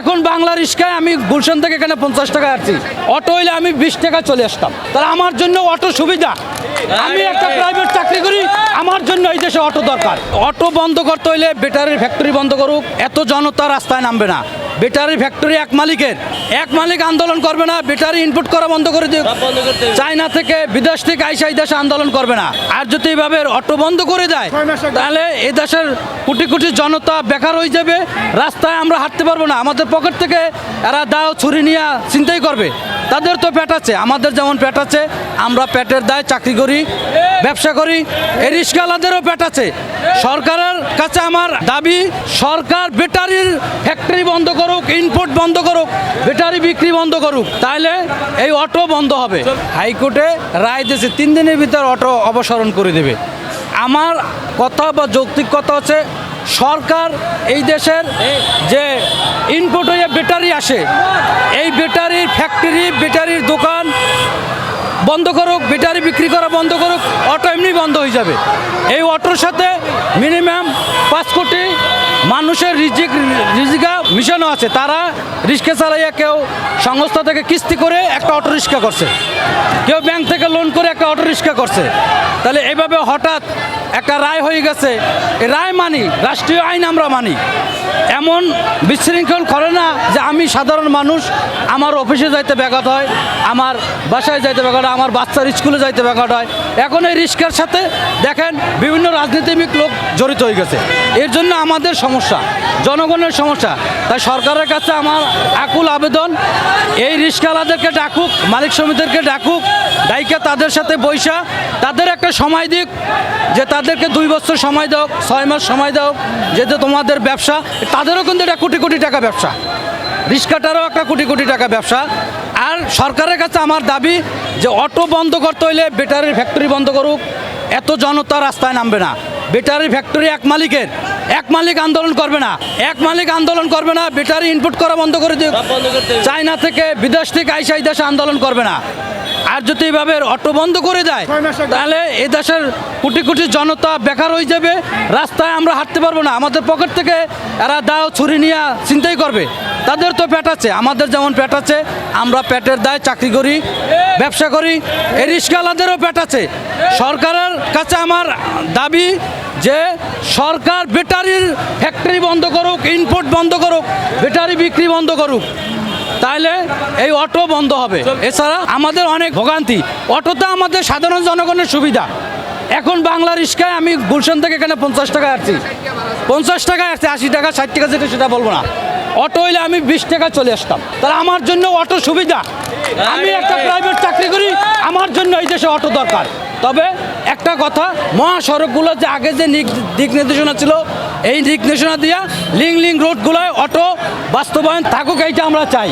এখন বাংলা রিক্সায় আমি গুলশান থেকে এখানে 50 টাকা আসছি, অটো হইলে আমি 20 টাকা চলে আসতাম। তাহলে আমার জন্য অটো সুবিধা। আমি একটা প্রাইভেট চাকরি করি, আমার জন্য এই দেশে অটো দরকার। অটো বন্ধ করতে হইলে ব্যাটারির ফ্যাক্টরি বন্ধ করুক, এত জনতা রাস্তায় নামবে না। ব্যাটারি ফ্যাক্টরি এক মালিকের, এক মালিক আন্দোলন করবে না, ব্যাটারি ইনপুট করা বন্ধ করে দিক। চায়না থেকে বিদেশ থেকে আইসা এই দেশে আন্দোলন করবে না। আর যদি এইভাবে অটো বন্ধ করে দেয় তাহলে এই দেশের কোটি কোটি জনতা বেকার হয়ে যাবে, রাস্তায় আমরা হাঁটতে পারবো না। আমাদের পকেট থেকে এরা দাও ছুরি নিয়ে চিন্তাই করবে। তাদের তো পেট আছে, আমাদের যেমন পেট আছে, আমরা পেটের দায় চাকরি করি, ব্যবসা করি। এই রিক্সাওয়ালাদেরও পেট আছে। সরকারের কাছে আমার দাবি, সরকার ব্যাটারির ফ্যাক্টরি বন্ধ করুক, ইনপুট বন্ধ করুক, ব্যাটারি বিক্রি বন্ধ করুক, তাহলে এই অটো বন্ধ হবে। হাইকোর্টে রায় দিয়েছে 3 দিনের ভিতর অটো অপসারণ করে দেবে। আমার কথা বা যৌক্তিক কথা হচ্ছে, সরকার এই দেশের যে ইনপুট হয়ে ব্যাটারি আসে, এই ব্যাটারির ফ্যাক্টরি, ব্যাটারির দোকান বন্ধ করুক, ব্যাটারি বিক্রি করা বন্ধ করুক, অটো এমনি বন্ধ হয়ে যাবে। এই অটোর সাথে মিনিমাম 5 কোটি মানুষের রিজিকা মিশনও আছে। তারা রিক্সা চালাইয়া, কেউ সংস্থা থেকে কিস্তি করে একটা অটো রিক্সা করছে, কেউ ব্যাংক থেকে লোন করে একটা অটো রিক্সা করছে। তাহলে এইভাবে হঠাৎ একটা রায় হয়ে গেছে, এই রায় মানি, রাষ্ট্রীয় আইন আমরা মানি। এমন বিশৃঙ্খল করে না যে আমি সাধারণ মানুষ, আমার অফিসে যাইতে ব্যাঘাত হয়, আমার বাসায় যাইতে ব্যাঘাত হয়, আমার বাচ্চার স্কুলে যাইতে ব্যাঘাত হয়। এখন এই রিক্সার সাথে দেখেন বিভিন্ন রাজনীতিবিদ লোক জড়িত হয়ে গেছে। এর জন্য আমাদের সমস্যা, জনগণের সমস্যা। তাই সরকারের কাছে আমার আকুল আবেদন, এই রিক্সাওয়ালাদেরকে ডাকুক, মালিক সমিতিদেরকে ডাকুক, ডাইকে তাদের সাথে বৈশা তাদের একটা সময় দিক, যে তাদেরকে 2 বছর সময় দাও, 6 মাস সময় দাও, যেহেতু তোমাদের ব্যবসা, তাদেরও কিন্তু এটা কোটি কোটি টাকা ব্যবসা, রিক্সাটারও একটা কোটি কোটি টাকা ব্যবসা। আর সরকারের কাছে আমার দাবি যে অটো বন্ধ করতে হইলে ব্যাটারির ফ্যাক্টরি বন্ধ করুক, এত জনতা রাস্তায় নামবে না। ব্যাটারি ফ্যাক্টরি এক মালিকের, এক মালিক আন্দোলন করবে না, এক মালিক আন্দোলন করবে না, ব্যাটারি ইনপুট করা বন্ধ করে দিক। চায়না থেকে বিদেশ থেকে আইসা এই দেশে আন্দোলন করবে না। আর যদি এইভাবে অটো বন্ধ করে দেয় তাহলে এই দেশের কোটি কোটি জনতা বেকার হয়ে যাবে, রাস্তায় আমরা হাঁটতে পারবো না। আমাদের পকেট থেকে এরা দাও ছুরি নিয়ে চিন্তাই করবে। তাদের তো পেট আছে, আমাদের যেমন পেট আছে, আমরা পেটের দায় চাকরি করি, ব্যবসা করি। এই রিক্সাওয়ালাদেরও পেট আছে। সরকারের কাছে আমার দাবি যে সরকার ব্যাটারির ফ্যাক্টরি বন্ধ করুক, ইনপুট বন্ধ করুক, ব্যাটারি বিক্রি বন্ধ করুক, তাহলে এই অটো বন্ধ হবে। এছাড়া আমাদের অনেক ভোগান্তি, অটোতে আমাদের সাধারণ জনগণের সুবিধা। এখন বাংলা রিক্সায় আমি গুলশান থেকে এখানে 50 টাকা আসছি, 50 টাকা আসছে, 80 টাকা 60 টাকা যেটা সেটা বলবো না। অটো হইলে আমি 20 টাকা চলে আসতাম। তাহলে আমার জন্য অটো সুবিধা। আমি একটা প্রাইভেট চাকরি করি, আমার জন্য এই দেশে অটো দরকার। তবে একটা কথা, মহাসড়কগুলো যে আগে যে দিক নির্দেশনা ছিল, এই দিক নির্দেশনা দিয়া লিঙ্ক রোডগুলোয় অটো বাস্তবায়ন থাকুক, এইটা আমরা চাই।